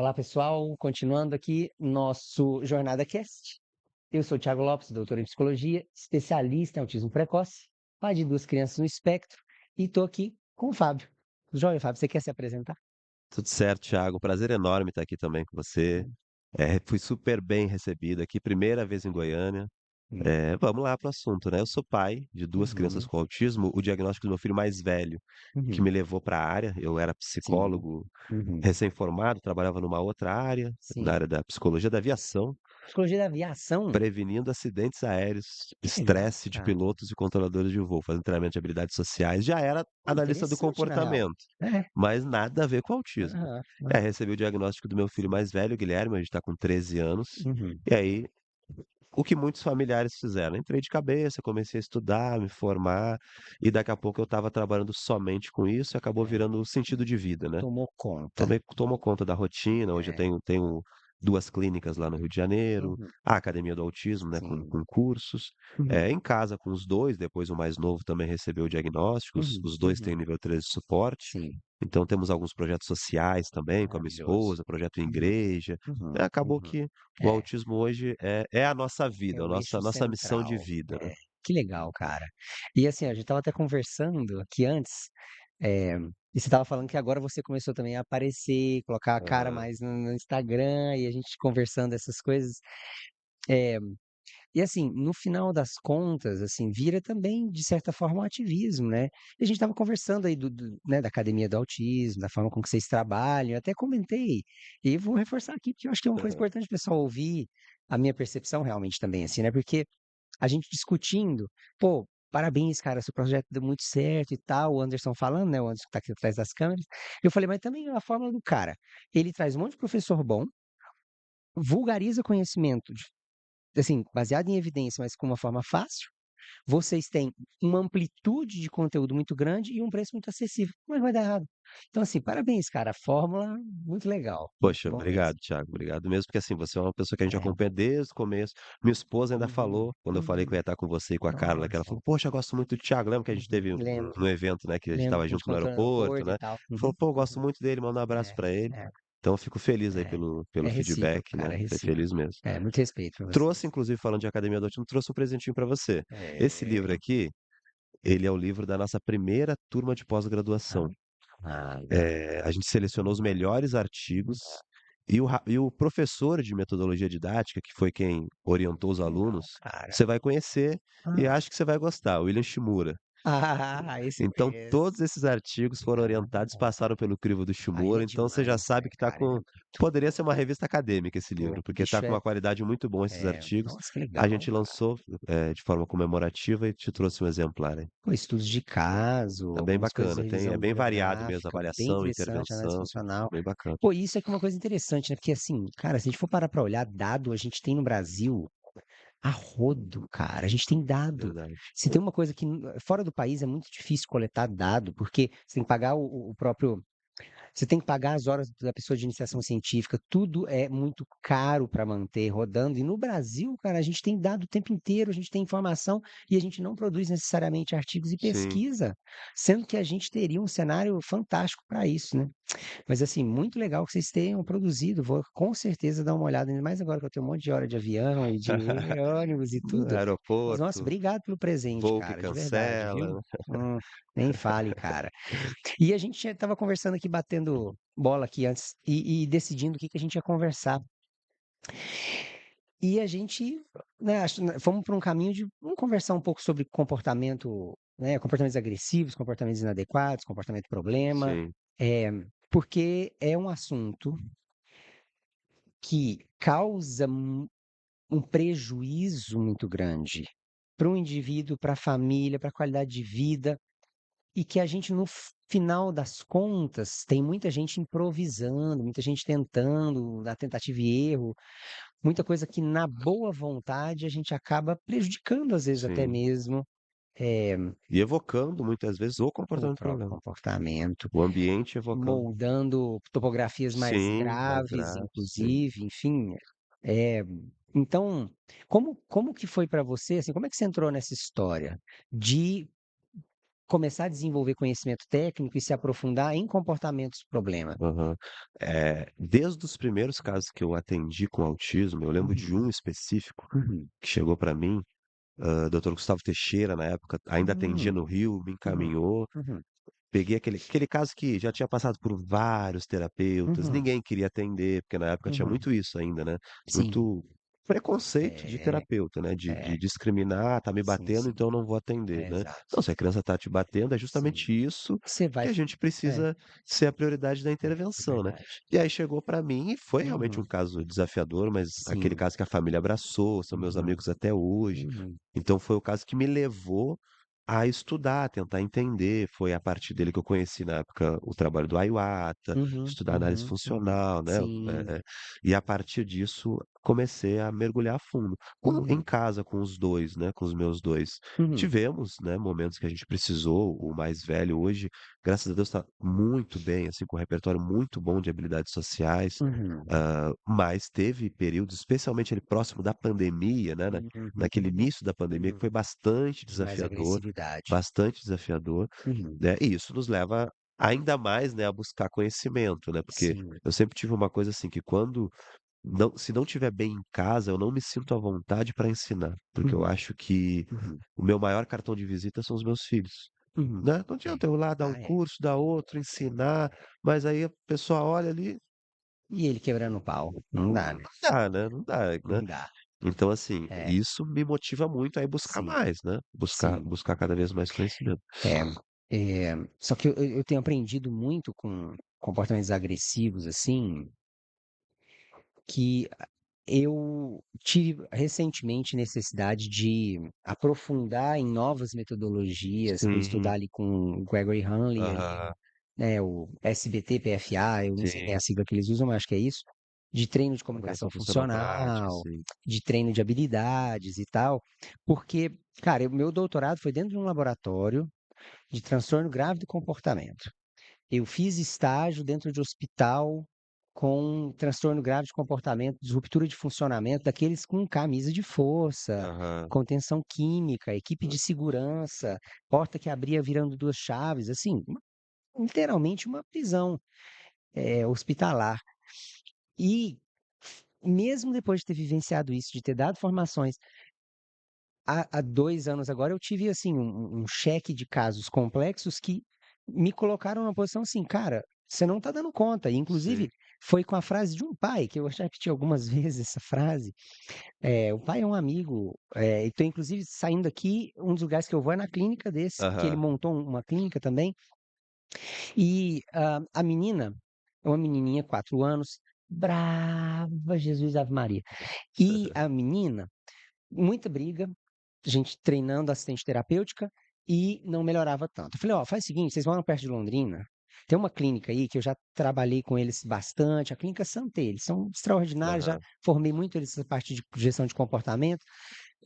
Olá, pessoal. Continuando aqui nosso Jornada Cast. Eu sou o Thiago Lopes, doutor em psicologia, especialista em autismo precoce, pai de duas crianças no espectro, e estou aqui com o Fábio. Jovem Fábio, você quer se apresentar? Tudo certo, Thiago. Prazer enorme estar aqui também com você. Fui super bem recebido aqui, primeira vez em Goiânia. Hum. Vamos lá para o assunto, né? Eu sou pai de duas crianças Uhum, com autismo. O diagnóstico do meu filho mais velho, que uhum, me levou para a área, eu era sim, psicólogo uhum, recém-formado, trabalhava numa outra área, na sim. área da psicologia da aviação, Psicologia da aviação? prevenindo acidentes aéreos, Que legal, estresse de cara. pilotos e controladores de voo, fazendo treinamento de habilidades sociais. Já era Pô, analista do interessante, na real. comportamento, É. mas nada a ver com autismo. Aham, Recebi o diagnóstico do meu filho mais velho, Guilherme, hoje está com 13 anos. uhum. E aí, o que muitos familiares fizeram? Entrei de cabeça, comecei a estudar, me formar, e daqui a pouco eu estava trabalhando somente com isso e acabou É, virando o sentido de vida, né? tomou conta. Tomou conta da rotina. Hoje eu É. tenho duas clínicas lá no Rio de Janeiro, Uhum, a Academia do Autismo, né, com, sim. com cursos. Uhum, Em casa com os dois, depois o mais novo também recebeu o diagnóstico, os, uhum, os dois têm uhum. nível 3 de suporte. Sim. Então temos alguns projetos sociais também com a minha Maravilhoso. esposa, projeto em Uhum, igreja. uhum, Acabou uhum. que o É, autismo hoje é a nossa é vida, a o eixo nossa missão de central. vida, né? É, que legal, cara. E assim, a gente estava até conversando aqui antes, e você estava falando que agora você começou também a aparecer, colocar a cara Aham. mais no Instagram, e a gente conversando essas coisas. É, e assim, no final das contas, assim, vira também, de certa forma, um ativismo, né? E a gente estava conversando aí né, da Academia do Autismo, da forma com que vocês trabalham, eu até comentei, e vou reforçar aqui, porque eu acho que é uma coisa Aham. importante o pessoal ouvir a minha percepção realmente também, assim, né? Porque a gente discutindo, pô, parabéns, cara, seu projeto deu muito certo e tal, o Anderson falando, né? O Anderson que tá aqui atrás das câmeras. Eu falei, mas também a forma do cara. Ele traz um monte de professor bom, vulgariza conhecimento assim, baseado em evidência, mas com uma forma fácil. Vocês têm uma amplitude de conteúdo muito grande e um preço muito acessível. Como é que vai dar errado? Então, assim, parabéns, cara. A fórmula, muito legal. Muito Poxa, bom mesmo. obrigado, Thiago. Obrigado mesmo, porque assim, você é uma pessoa que a gente É. acompanha desde o começo. Minha esposa ainda Uhum, falou, quando eu falei que eu uhum. ia estar com você e com a Carla, que ela Nossa. falou, poxa, eu gosto muito do Thiago. Lembra que a gente Uhum. teve Lembro, no evento, né, que a gente lembro estava que a gente junto no encontrou no aeroporto, aeroporto e né? tal. Falou, Uhum, pô, eu gosto uhum. muito dele, manda um abraço É, pra ele. é, Então, eu fico feliz aí é. pelo É feedback, recíproco, cara, né? é Fico recíproco. feliz mesmo. É, muito respeito pra Trouxe, vocês. inclusive, falando de Academia do Autismo, trouxe um presentinho pra você. Esse livro É. aqui, ele é o livro da nossa primeira turma de Ah, pós-graduação. nada. A gente selecionou os melhores artigos e o professor de metodologia didática, que foi quem orientou os Que legal, alunos, cara. você vai conhecer e Ah, acho que você vai gostar, o William Shimura. esse Então, mesmo. todos esses artigos foram Ah, orientados, passaram pelo crivo do ah, ele Shimura, é então você já demais, né, sabe que está cara? Ele é com. muito Poderia ser bom. uma revista acadêmica esse Pô, livro, porque está bicho com uma qualidade muito boa esses artigos. nossa, que A legal, gente cara. lançou de forma comemorativa e te trouxe um exemplar aí. Pô, estudos de caso, Tá bem algumas coisas de bacana, é revisão bem variado mesmo, bibliográfica, bem avaliação, interessante, análise intervenção, funcional. bem bacana. Pô, isso é que é uma coisa interessante, né? Porque assim, cara, se a gente for parar pra olhar dado, a gente tem no Brasil a rodo, cara. A gente tem dado. Verdade. Se tem uma coisa que fora do país é muito difícil coletar dado, porque você tem que pagar o próprio. Você tem que pagar as horas da pessoa de iniciação científica, tudo é muito caro para manter rodando. E no Brasil, cara, a gente tem dado o tempo inteiro, a gente tem informação e a gente não produz necessariamente artigos e Sim. pesquisa, sendo que a gente teria um cenário fantástico para isso, né? Mas assim, muito legal que vocês tenham produzido. Vou com certeza dar uma olhada, ainda mais agora que eu tenho um monte de hora de avião e de ônibus e No tudo. Mas, nossa, aeroporto, obrigado pelo presente, voo que cara, de verdade, viu? cancela. Hum, nem fale, cara. E a gente estava conversando aqui, batendo bola aqui antes e decidindo o que que a gente ia conversar. E a gente, né, fomos para um caminho de vamos conversar um pouco sobre comportamento, né, comportamentos agressivos, comportamentos inadequados, comportamento problema, Sim, é, porque é um assunto que causa um prejuízo muito grande para o indivíduo, para a família, para a qualidade de vida. E que a gente, no final das contas, tem muita gente improvisando, muita gente tentando, na tentativa e erro, muita coisa que, na boa vontade, a gente acaba prejudicando, às vezes, até sim. mesmo, eh, E evocando muitas vezes o o comportamento próprio problema. comportamento, O ambiente evocando. moldando topografias mais Sim, mais graves, grave, sim. inclusive, enfim. Eh, então, como que foi para você, assim, como é que você entrou nessa história de começar a desenvolver conhecimento técnico e se aprofundar em comportamentos problema. aham. Desde os primeiros casos que eu atendi com autismo, eu lembro de Uhum, um específico uhum, que chegou para mim, doutor Gustavo Teixeira, na época, ainda atendia no hum, Rio, me uhum, encaminhou. uhum, Peguei aquele caso que já tinha passado por vários terapeutas, uhum, ninguém queria atender, porque na época tinha uhum. muito isso ainda, né, Sim, muito preconceito de é, terapeuta, né, de é, discriminar: "Tá me sim, batendo, sim, então eu não vou atender", né. exato. Não, se a criança tá te batendo, é Sim, justamente isso você que vai a gente é, precisa ser a prioridade da é intervenção, né. verdade. E aí chegou pra mim e foi realmente um Uhum, caso desafiador, mas aquele sim, caso que a família abraçou, são meus uhum, amigos até hoje. uhum, Então foi o caso que me levou a estudar, tentar entender. Foi a partir dele que eu conheci, na época, o trabalho do Iwata, uhum, estudar análise uhum, uhum. funcional, né, Sim, e a partir disso comecei a mergulhar a fundo. Em uhum, casa com os 2, né, com os meus 2, uhum, tivemos, né, momentos que a gente precisou. O mais velho hoje, graças a Deus, está muito bem, assim, com um repertório muito bom de habilidades sociais, uhum, mas teve períodos, especialmente ali próximo da pandemia, né, uhum, naquele início da pandemia, que uhum. foi De mais agressividade. bastante desafiador, Uhum, né, e isso nos leva ainda mais, né, a buscar conhecimento, né, porque sim, eu sempre tive uma coisa assim, que quando se não tiver bem em casa, eu não me sinto à vontade para ensinar, porque eu uhum, acho que uhum, o meu maior cartão de visita são os meus filhos, uhum. né. Não É, adianta eu ir lá dar um é. curso, dar outro, ensinar, mas aí a pessoa olha ali, E ele quebrando o pau, não dá, né, não dá, né, não dá, né. não dá. Então, assim, É, isso me motiva muito a ir buscar sim, mais, né, sim. buscar cada vez mais conhecimento. É, só que eu tenho aprendido muito com comportamentos agressivos, assim, que eu tive recentemente necessidade de aprofundar em novas metodologias, fui estudar Sim, ali com o Gregory Hanley ali, aham, né, o SBT-PFA, eu nem sei bem sim. a sigla que eles usam, mas acho que é isso, de treino de comunicação Avaliação funcional prática, funcional, sim. de treino de habilidades e tal, porque, cara, o meu doutorado foi dentro de um laboratório de transtorno grave do comportamento. Eu fiz estágio dentro de hospital com transtorno grave de comportamento, disruptura de funcionamento, daqueles com camisa de força, Aham, contenção química, equipe de segurança, porta que abria virando 2 chaves, assim, literalmente uma prisão, hospitalar. E mesmo depois de ter vivenciado isso, de ter dado formações, há 2 anos agora eu tive, assim, um cheque de casos complexos que me colocaram numa posição assim: "Cara, você não tá dando conta", e inclusive sim. foi com a frase de um pai, que eu já repeti algumas vezes essa frase. O pai é um amigo, e tô inclusive saindo aqui, um dos lugares que eu vou é na clínica desse, que ele Aham, montou uma clínica também, e, a menina é uma menininha, 4 anos, brava, Jesus Ave Maria. E a menina, muita briga, gente treinando assistente terapêutica e não melhorava tanto. Eu falei: "Ó, faz o seguinte, vocês moram perto de Londrina, tem uma clínica aí que eu já trabalhei com eles bastante, a clínica Santé, eles são extraordinários, já aham, formei muito eles nessa parte de gestão de comportamento.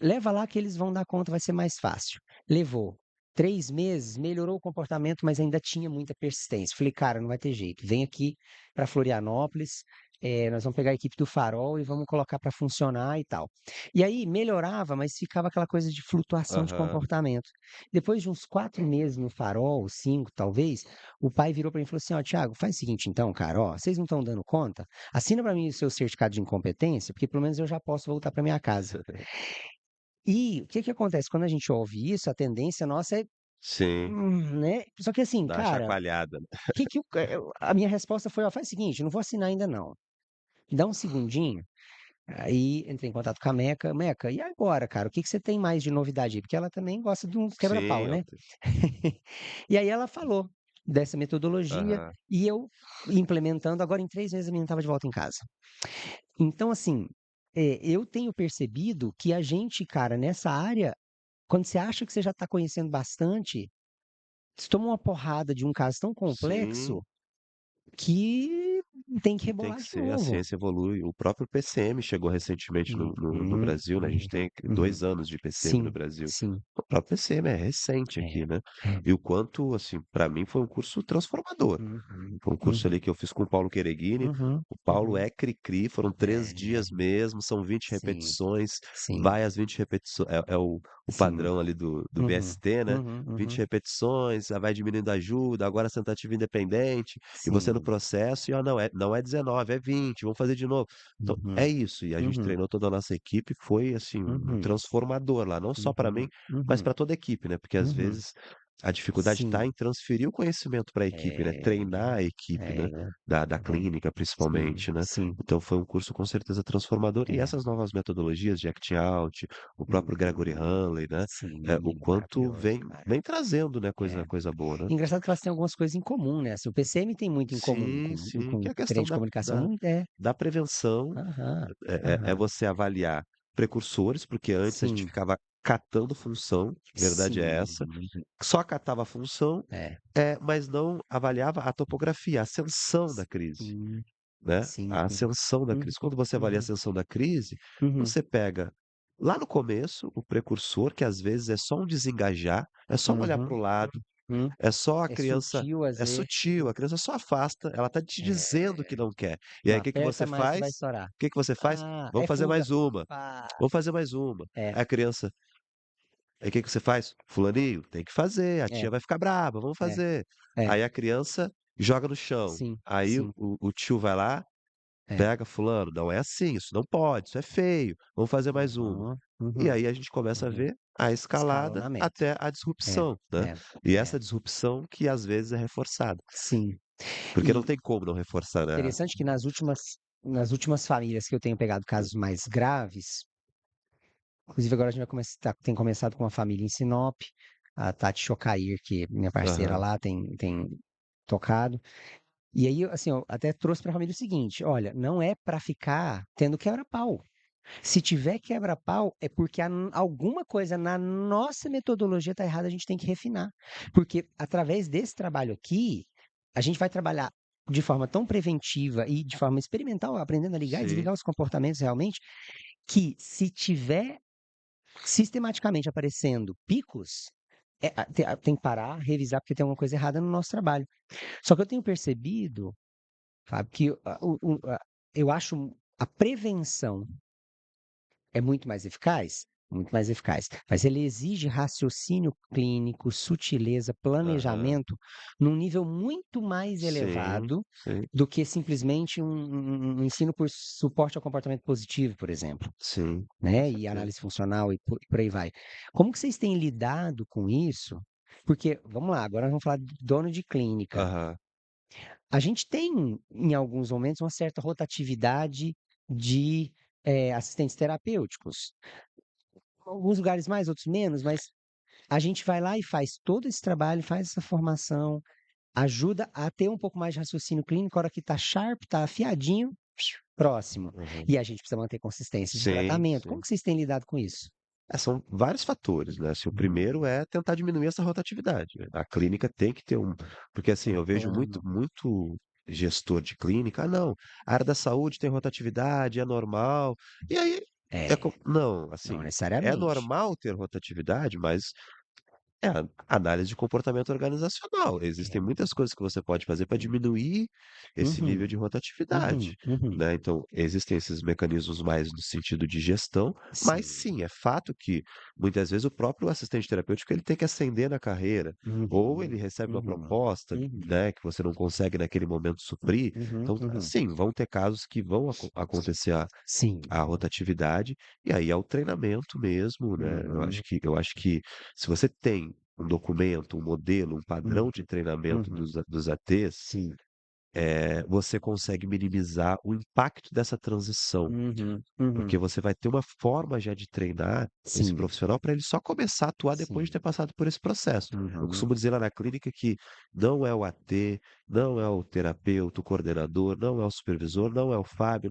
Leva lá que eles vão dar conta, vai ser mais fácil". Levou 3 meses, melhorou o comportamento, mas ainda tinha muita persistência. Falei: "Cara, não vai ter jeito, vem aqui para Florianópolis, nós vamos pegar a equipe do Farol e vamos colocar para funcionar e tal". E aí melhorava, mas ficava aquela coisa de flutuação de aham. comportamento. Depois de uns 4 meses no Farol, 5 talvez, o pai virou para mim e falou assim: "Ó, Thiago, faz o seguinte então, cara, ó, vocês não estão dando conta? Assina para mim o seu certificado de incompetência, porque pelo menos eu já posso voltar para minha casa". E o que que acontece? Quando a gente ouve isso, a tendência nossa é, Sim, né, só que assim, dá uma cara, chacoalhada, né. que o a minha resposta foi: "Ó, faz o seguinte, não vou assinar ainda não, dá um segundinho". Aí entrei em contato com a Meca: "Meca, e agora, cara, o que que você tem mais de novidade aí?", porque ela também gosta de uns quebra-pau, Sim, né. E aí ela falou dessa metodologia aham, e eu implementando, agora em 3 meses a menina estava de volta em casa. Então assim, eu tenho percebido que a gente, cara, nessa área, quando você acha que você já está conhecendo bastante, você toma uma porrada de um caso tão sim. complexo que tem que E tem rebolar que de ser, a novo. ciência evolui. O próprio PCM chegou recentemente no Uhum, Brasil, né, a gente uhum, tem uhum. 2 anos de PCM no Sim, Brasil. sim. O próprio PCM é recente É, aqui, né. é. E o quanto, assim, para mim foi um curso transformador. Uhum, Foi um curso uhum, ali que eu fiz com o Paulo Quereghini. uhum, O Paulo uhum. é cri-cri, foram 3 É, dias mesmo, são 20 sim, repetições, sim, vai às 20 repetições é o sim. padrão ali do Uhum, VST, né, uhum, 20 uhum. repetições, aí vai diminuindo a ajuda, agora a tentativa independente, e você no Sim. processo e: "Ó, não é 19, é 20, vamos fazer de novo". Então, é Uhum, isso, e a gente uhum, treinou toda a nossa equipe, foi, assim, um uhum, transformador lá, não só para mim, uhum, mas uhum, para toda a equipe, né, porque às uhum. vezes a dificuldade está Sim. em transferir o conhecimento para a equipe, né, É, treinar a equipe, né, é, da é. clínica Sim, principalmente, né. sim. Então foi um curso com certeza transformador, e É. essas novas metodologias de act out, o próprio Gregory Uhum. Hanley, né, o Sim, quanto maravilhoso, vem maravilhoso. trazendo, né, É. coisa boa, né. Engraçado que elas têm algumas coisas em comum, né, assim, o PCM tem muito em comum Sim, com sim, que é a trade questão de da comunicação, da muito é. da prevenção, Aham, é aham. você avaliar precursores, porque antes a gente Sim, ficava catando função, verdade é sim. essa, só catava a função, É. mas não avaliava a topografia, a ascensão da crise, Sim, né, sim, a sim. ascensão da Uhum, crise. Quando você avalia a uhum, ascensão da crise, uhum, você pega lá no começo o precursor, que às vezes é só um desengajar, é só um olhar para uhum, o lado, uhum. é só a É criança sutil às é vezes. sutil, a criança só afasta, ela tá te dizendo que É. não quer. E Não aí o que que aperta você mais que vai faz? estourar. O que que você faz? Ah, "Vamos é fazer fuga. mais uma, Pá. vamos fazer mais uma". É, Aí a criança aí o que que você faz? "Fulaninho, tem que fazer, a tia é, vai ficar braba, vamos é, fazer". é. Aí a criança joga no chão, Sim, aí sim. o tio vai lá, É. pega: "Fulano, não é assim, isso não pode, isso é feio, vamos fazer mais uma". Uhum, E uhum, aí a gente começa a uhum. ver a escalada Escalonamento. até a É, disrupção, né. é, E é. essa disrupção que às vezes é reforçada, Sim. porque não E tem como não reforçar, né. interessante que nas últimas famílias que eu tenho pegado casos mais graves, inclusive agora a gente vai começar tem começado com uma família em Sinop, a Tati Chocair, que minha parceira Aham, lá tem tocado. E aí, assim, eu até trouxe pra família o seguinte: "Olha, não é pra ficar tendo quebra-pau. Se tiver quebra-pau, é porque alguma coisa na nossa metodologia está errada, a gente tem que refinar. Porque através desse trabalho aqui, a gente vai trabalhar de forma tão preventiva e de forma experimental, aprendendo a ligar e sim, desligar os comportamentos realmente, que se tiver sistematicamente aparecendo picos, tem que parar, revisar, porque tem alguma coisa errada no nosso trabalho. Só que eu tenho percebido, Fábio, que eu acho a prevenção é muito mais eficaz, mas ele exige raciocínio clínico, sutileza, aham, planejamento, num nível muito mais sim, elevado sim, do que simplesmente um ensino por suporte ao comportamento positivo, por exemplo, sim, com né, e certeza. análise funcional e por aí vai. Como que vocês têm lidado com isso? Porque, vamos lá, agora vamos falar de dono de clínica. Aham, A gente tem, em alguns momentos, uma certa rotatividade de, assistentes terapêuticos. Alguns lugares mais, outros menos, mas a gente vai lá e faz todo esse trabalho, faz essa formação, ajuda a ter um pouco mais de raciocínio clínico, a hora que tá sharp, tá afiadinho, próximo. aham. E a gente precisa manter consistência de Sim, tratamento. Como sim. que vocês têm lidado com isso? São vários fatores, né, assim, o primeiro Hum, é tentar diminuir essa rotatividade, né. A clínica tem que ter porque, assim, eu vejo muito uhum. muito gestor de clínica: "Ah, não, a área da saúde tem rotatividade, é normal". E aí é co É, não, não assim, é necessariamente. normal ter rotatividade, mas é a análise de comportamento organizacional. É. Existem muitas coisas que você pode fazer para diminuir esse nível Uhum, de rotatividade, uhum, uhum. né. Então, existem esses mecanismos mais no sentido de gestão, mas Sim. sim, é fato que muitas vezes o próprio assistente terapêutico ele tem que ascender na carreira, ou ele Uhum, recebe uma uhum, proposta, uhum, né, que você não consegue naquele momento suprir. uhum, Então, uhum. sim, vão ter casos que vão acontecer Sim. a rotatividade, e aí é o treinamento mesmo, né. Uhum, Eu acho que se você tem um documento, um modelo, um padrão de uhum, treinamento uhum. dos ATs, Sim. você consegue minimizar o impacto dessa transição, Uhum, porque uhum. você vai ter uma forma já de treinar esse Sim, profissional para ele só começar a atuar depois de ter sim. passado por esse processo. Eu Uhum. costumo dizer lá na clínica que não é o AT, não é o terapeuta, o coordenador, não é o supervisor, não é o Fábio,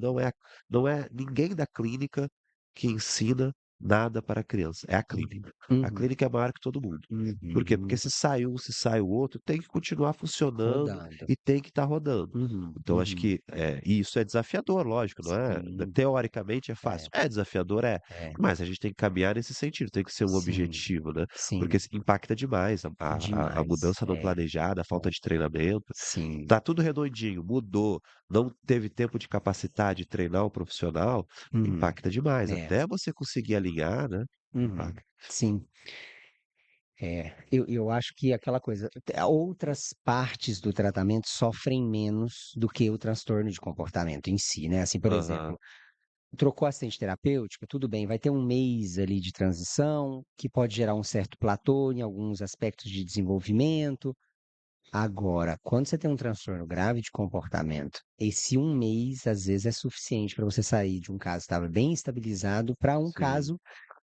não é ninguém da clínica que ensina nada para a criança, é a Uhum, clínica. A uhum, clínica é maior que todo mundo. Por quê? Porque uhum. se sai um, se sai o outro, tem que continuar funcionando Rodando. e tem que estar rodando. Uhum, Então acho uhum. que, e isso é desafiador, lógico, não é Sim, teoricamente é fácil. é, É desafiador, é, é. mas a gente tem que caminhar nesse sentido, tem que ser um Sim, objetivo, né, porque sim, isso impacta demais a demais. mudança não É, planejada, a falta é. de treinamento. Sim. Tá tudo redondinho, mudou, não teve tempo de capacitar, de treinar o profissional, Uhum. impacta demais, É. até você conseguir alinhar, né, Uhum. impacta. Sim. É, eu acho que aquela coisa, outras partes do tratamento sofrem menos do que o transtorno de comportamento em si, né? Assim, por Aham, exemplo, trocou assistente terapêutica, tudo bem, vai ter um mês ali de transição, que pode gerar um certo platô em alguns aspectos de desenvolvimento. Agora, quando você tem um transtorno grave de comportamento, esse um mês às vezes é suficiente para você sair de um caso que estava bem estabilizado para um sim. caso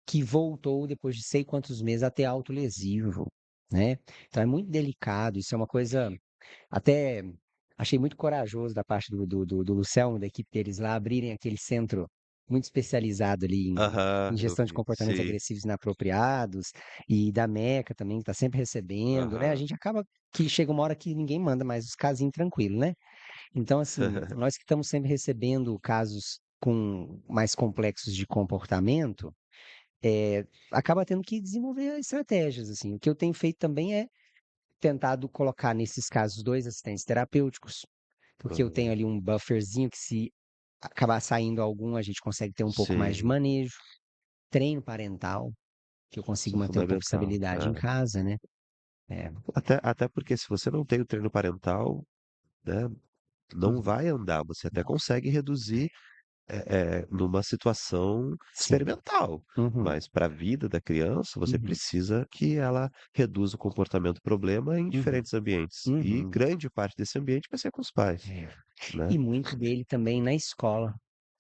que voltou depois de sei quantos meses a ter autolesivo, né? Então é muito delicado, isso é uma coisa até achei muito corajoso da parte do Lucelmo, da equipe deles lá, abrirem aquele centro muito especializado ali Aham, em eu gestão de vi, comportamentos sim. agressivos inapropriados, e da Meca também, que está sempre recebendo, né? A Aham. gente acaba que chega uma hora que ninguém manda mais os casinhos tranquilo, né? Então, assim, nós que estamos sempre recebendo casos com mais complexos de comportamento, acaba tendo que desenvolver estratégias, assim. O que eu tenho feito também é tentado colocar nesses casos 2 assistentes terapêuticos, porque eu tenho Aham. ali um bufferzinho que se acabar saindo algum, a gente consegue ter um pouco mais de Sim, manejo. Treino parental, que eu consigo isso é manter um pouco de fundamental, estabilidade em é. casa, né. É, Até porque se você não tem o treino parental, né, não uhum, vai andar, você até não, consegue reduzir, numa situação sim, experimental, uhum, mas para a vida da criança, você uhum, precisa que ela reduza o comportamento problema em uhum, diferentes ambientes, e uhum, grande parte desse ambiente vai ser com os pais, é. né. E muito dele também na escola.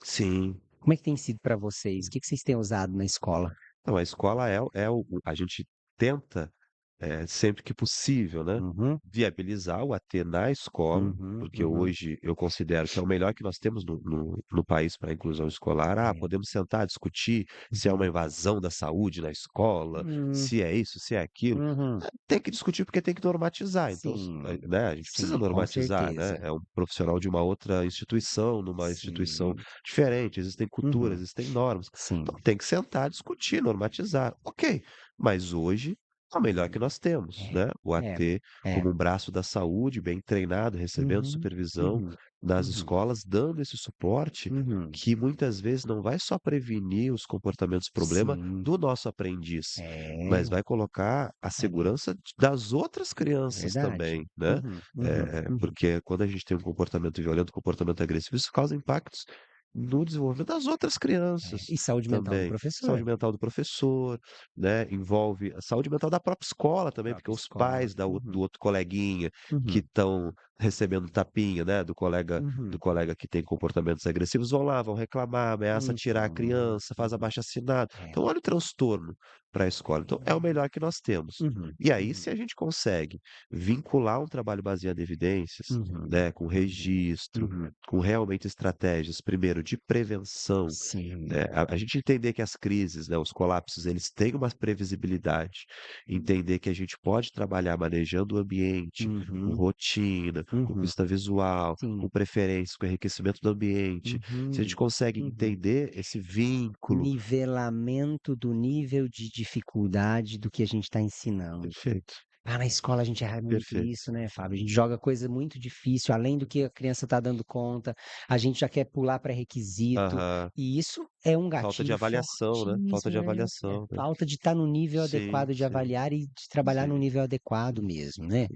Sim. Como é que tem sido para vocês? O que que vocês têm usado na escola? Não, a escola é o a gente tenta, sempre que possível, né, Uhum, viabilizar o AT na escola, uhum, porque uhum, hoje eu considero que é o melhor que nós temos no país para a inclusão escolar. Ah, é, podemos sentar, discutir se é uma uhum, invasão da saúde na escola, hum, se é isso, se é aquilo. uhum. Tem que discutir, porque tem que normatizar, então Sim, né, a gente precisa sim, com normatizar, né, certeza. é um profissional de uma outra instituição, numa instituição Sim, diferente, existem culturas, uhum, existem normas. sim, Então tem que sentar, discutir, normatizar. Ok, mas hoje é o melhor que nós temos, é, né? O é, AT é, como um braço da saúde, bem treinado, recebendo uhum, supervisão uhum, das uhum, escolas, dando esse suporte uhum, que muitas vezes não vai só prevenir os comportamentos problema sim, do nosso aprendiz, mas é, vai colocar a é, segurança das outras é crianças também, verdade. né? Uhum, uhum, uhum. Porque quando a gente tem um comportamento violento, um comportamento agressivo, isso causa impactos no desenvolvimento das outras É, crianças e saúde mental do também. professor, Saúde mental do professor, né, envolve a saúde mental da própria escola também, porque própria os escola. pais do Uhum, outro coleguinha que uhum, estão recebendo tapinha, né, do uhum, colega que tem comportamentos agressivos, vão lá, vão reclamar, ameaça tirar a uhum, criança, faz uhum, abaixo-assinado. é, Então olha o transtorno para a escola. Então é o melhor que nós temos. uhum, E aí, uhum, se a gente consegue vincular um trabalho baseado em evidências, uhum, né, com uhum, registro, uhum, com realmente estratégias, primeiro, de prevenção, sim, né, a gente entender que as crises, né, os colapsos, eles têm uma previsibilidade, entender que a gente pode trabalhar manejando o ambiente, com uhum, rotina, com uhum, pista visual, com sim, preferências, com enriquecimento do ambiente. Se a gente uhum, consegue uhum. entender esse vínculo, Nivelamento do nível de dificuldade do que a gente está ensinando. perfeito, Ah, na escola a gente erra muito perfeito. isso, né, Fábio? A gente joga coisa muito difícil, além do que a criança está dando conta, a gente já quer pular pré-requisito, Aham. e isso é um Falta de gatilho avaliação, né, falta fortíssimo, de é avaliação, né. falta de estar no nível Sim, adequado de sim, avaliar e de trabalhar no sim. nível adequado mesmo, né.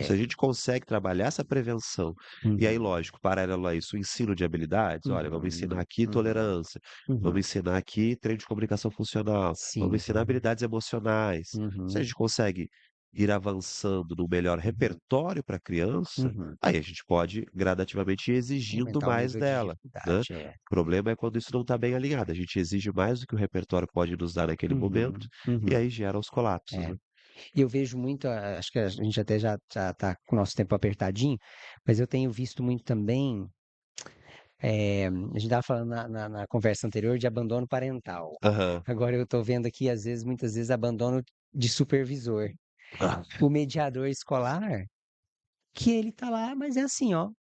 Se É. a gente consegue trabalhar essa prevenção, e aí, Uhum, lógico, paralelo a isso, o ensino de habilidades, olha, vamos ensinar uhum, aqui uhum, tolerância, vamos uhum. ensinar aqui treino de comunicação funcional, vamos Sim. ensinar habilidades emocionais. Se a Uhum, gente consegue ir avançando no melhor uhum, repertório para a criança, uhum. aí a gente pode gradativamente ir exigindo Aumentar o mais nível de dela, né. dificuldade, é. O problema é quando isso não está bem alinhado, a gente exige mais do que o repertório pode nos dar naquele momento, Uhum, e uhum, aí gera os colapsos, é. né. E eu vejo muito, acho que a gente até já está com o nosso tempo apertadinho, mas eu tenho visto muito também a gente estava falando na conversa anterior de abandono parental. Aham. Agora eu estou vendo aqui, às vezes, muitas vezes, abandono de supervisor. Ah, O mediador escolar, que ele tá lá, mas é assim, ó,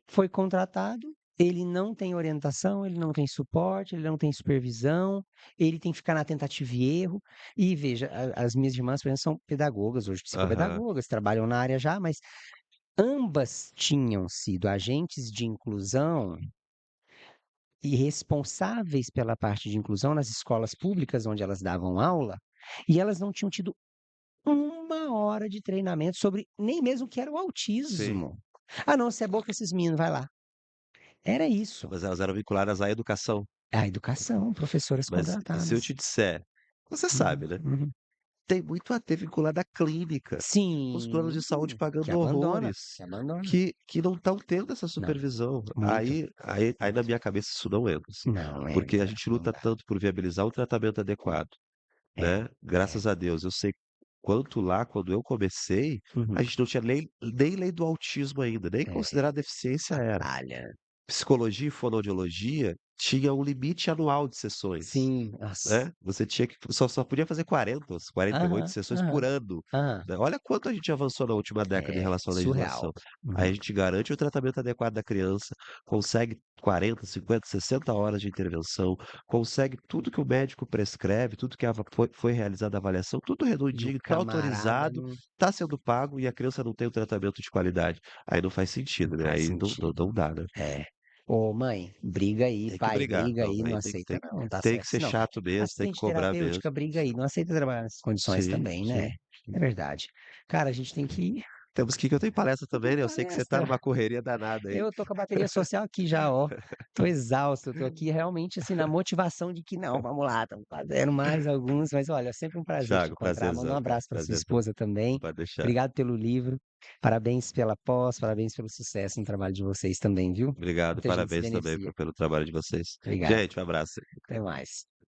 foi contratado, ele não tem orientação, ele não tem suporte, ele não tem supervisão, ele tem que ficar na tentativa e erro. E veja, as minhas irmãs, por exemplo, são pedagogas, hoje aham. psicopedagogas, trabalham na área já, mas ambas tinham sido agentes de inclusão e responsáveis pela parte de inclusão nas escolas públicas onde elas davam aula, e elas não tinham tido uma hora de treinamento sobre nem mesmo o que era o Sim. autismo. "Ah não, você é boa com esses meninos, vai lá". Era isso. Mas elas eram vinculadas à educação. A educação, professoras Mas e se eu contratadas. te disser, você Uhum, sabe, né, uhum. tem muito a ter vinculado à clínica, os planos Sim, de saúde que pagando abandona, horrores, que abandona. que não estão tendo essa Não, supervisão. muito, Aí na muito. minha cabeça isso não entra, assim, Não porque a entra, gente não luta dá. tanto por viabilizar um tratamento adequado, É, né, é. graças a Deus eu sei quanto lá, quando eu comecei, Uhum. a gente não tinha nem lei do autismo ainda, nem É, considerar deficiência era. batalha. Psicologia e fonoaudiologia tinha um limite anual de sessões. Sim, nossa. Né, você tinha que só podia fazer 40 ou 48 Aham, sessões por aham, ano, aham. né. Olha quanto a gente avançou na última década em É, relação à legislação. surreal. Aí Uhum. a gente garante o tratamento adequado da criança, consegue 40, 50, 60 horas de intervenção, consegue tudo que o médico prescreve, tudo que a foi realizada a avaliação, tudo E o redondinho, tá camarada autorizado, tá sendo pago e a criança não tem o tratamento de qualidade. Aí não faz não sentido, né, faz aí sentido. não dá, né. É. Ô mãe, briga aí, Tem que pai, brigar, briga não, aí, não aí aceita não, tá tem que certo ser isso não. chato mesmo, tem que Assistente cobrar mesmo. terapêutica, briga aí, não aceita trabalhar nessas condições Sim, também, né. sim. É verdade. Cara, a gente tem que ir. Temos que ir, que eu tenho palestra Eu também, tenho né, eu sei que você tá palestra. numa correria danada aí. Eu tô com a bateria social aqui já, ó. Tô exausto, eu tô aqui realmente, assim, na motivação de que não, vamos lá, estamos fazendo mais alguns, mas olha, sempre um prazer te Thiago, encontrar. Manda um prazerzão, cara, abraço para sua prazerzão. esposa também. Pode deixar. Obrigado pelo livro. Parabéns pela pós, parabéns pelo sucesso no trabalho de vocês também, viu? Obrigado, Muita gente se parabéns também beneficia. pelo trabalho de vocês. Obrigado. Gente, um abraço. Até mais.